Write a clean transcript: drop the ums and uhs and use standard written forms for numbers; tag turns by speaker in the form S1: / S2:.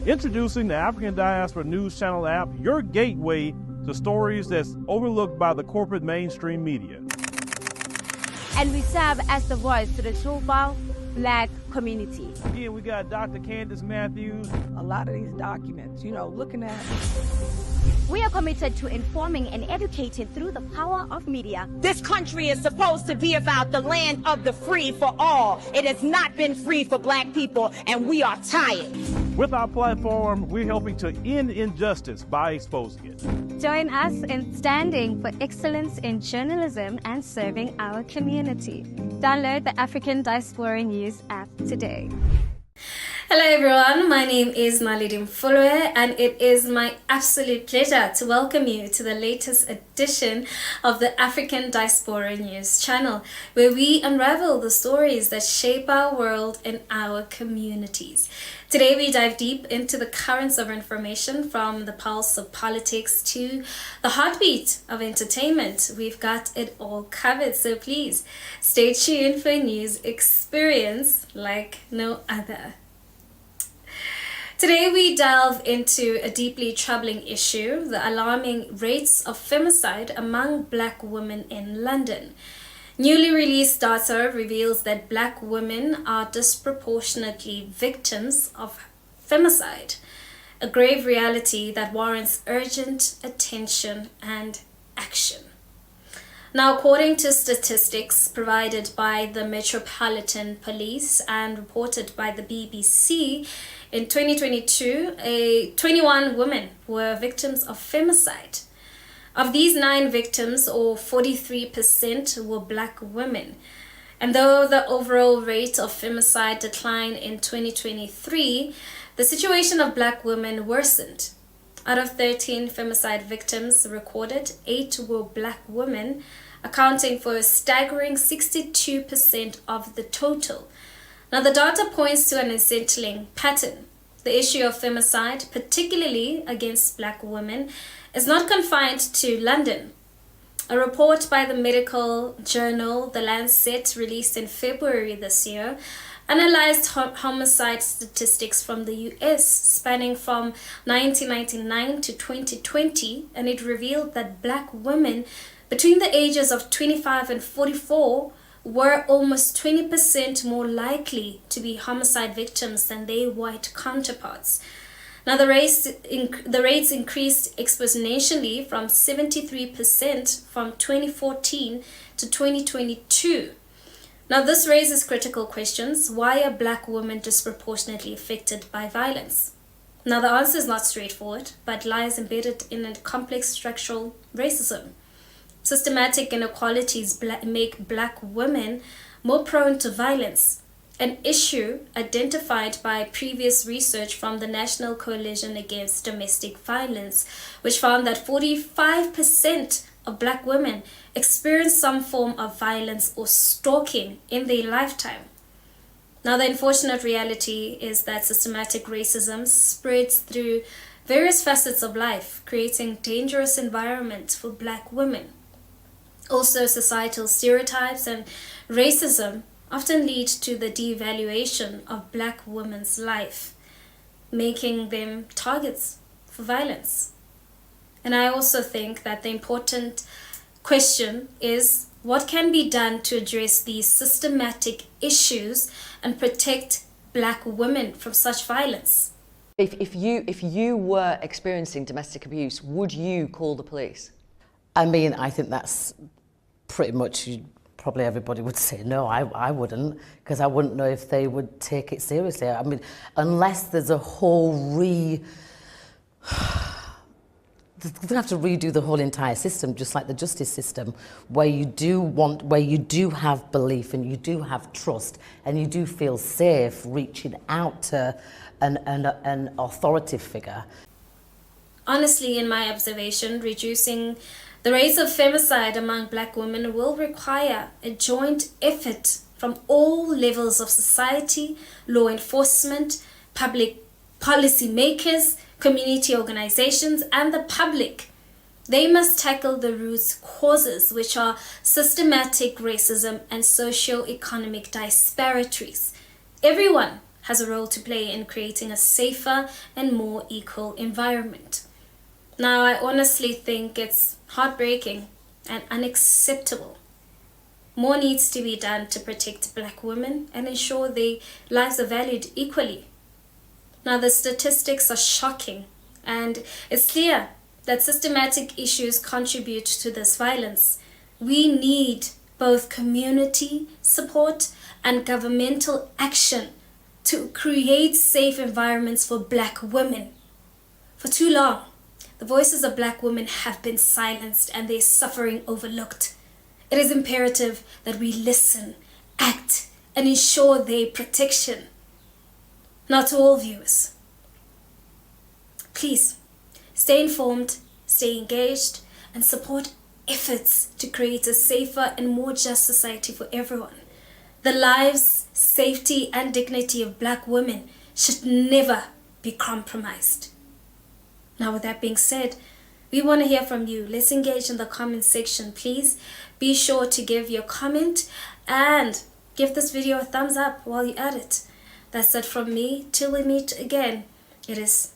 S1: Introducing the African Diaspora News Channel app, your gateway to stories that's overlooked by the corporate mainstream media.
S2: And we serve as the voice to the Tuval Black community.
S1: Again, we got Dr. Candace Matthews.
S3: A lot of these documents, looking at.
S2: We are committed to informing and educating through the power of media.
S4: This country is supposed to be about the land of the free for all. It has not been free for Black people, and we are tired.
S1: With our platform, we're helping to end injustice by exposing it.
S5: Join us in standing for excellence in journalism and serving our community. Download the African Diaspora News app today.
S6: Hello everyone, my name is Naledi Mfoloe and it is my absolute pleasure to welcome you to the latest edition of the African Diaspora News channel, where we unravel the stories that shape our world and our communities. Today we dive deep into the currents of information, from the pulse of politics to the heartbeat of entertainment. We've got it all covered, so please stay tuned for a news experience like no other. Today we delve into a deeply troubling issue, the alarming rates of femicide among Black women in London. Newly released data reveals that Black women are disproportionately victims of femicide, a grave reality that warrants urgent attention and action. Now, according to statistics provided by the Metropolitan Police and reported by the BBC, in 2022, 21 women were victims of femicide. Of these 9 victims, or 43%, were Black women. And though the overall rate of femicide declined in 2023, the situation of Black women worsened. Out of 13 femicide victims recorded, 8 were Black women, accounting for a staggering 62% of the total. Now, the data points to an unsettling pattern. The issue of femicide, particularly against Black women, is not confined to London. A report by the medical journal The Lancet, released in February this year, analyzed homicide statistics from the US spanning from 1999 to 2020, and it revealed that Black women between the ages of 25 and 44 were almost 20% more likely to be homicide victims than their white counterparts. Now, the rates increased exponentially from 73% from 2014 to 2022. Now, this raises critical questions. Why are Black women disproportionately affected by violence? Now, the answer is not straightforward, but lies embedded in a complex structural racism. Systematic inequalities make Black women more prone to violence, an issue identified by previous research from the National Coalition Against Domestic Violence, which found that 45% of Black women experience some form of violence or stalking in their lifetime. Now, the unfortunate reality is that systematic racism spreads through various facets of life, creating dangerous environments for Black women. Also, societal stereotypes and racism often lead to the devaluation of Black women's life, making them targets for violence. And I also think that the important question is, what can be done to address these systematic issues and protect Black women from such violence?
S7: If you were experiencing domestic abuse, would you call the police?
S8: I mean, I think that's pretty much, probably everybody would say no. I wouldn't, because I wouldn't know if they would take it seriously. I mean, unless there's a whole they have to redo the whole entire system, just like the justice system, where you do have belief and you do have trust and you do feel safe reaching out to an authoritative figure.
S6: Honestly, in my observation, reducing the rates of femicide among Black women will require a joint effort from all levels of society, law enforcement, public policy makers, community organizations, and the public. They must tackle the root causes, which are systematic racism and socio-economic disparities. Everyone has a role to play in creating a safer and more equal environment. Now, I honestly think it's heartbreaking and unacceptable. More needs to be done to protect Black women and ensure their lives are valued equally. Now, the statistics are shocking, and it's clear that systematic issues contribute to this violence. We need both community support and governmental action to create safe environments for Black women. For too long, the voices of Black women have been silenced and their suffering overlooked. It is imperative that we listen, act, and ensure their protection. Now, to all viewers, please stay informed, stay engaged, and support efforts to create a safer and more just society for everyone. The lives, safety, and dignity of Black women should never be compromised. Now, with that being said, we want to hear from you. Let's engage in the comment section. Please be sure to give your comment and give this video a thumbs up while you're at it. That's it from me. Till we meet again, it is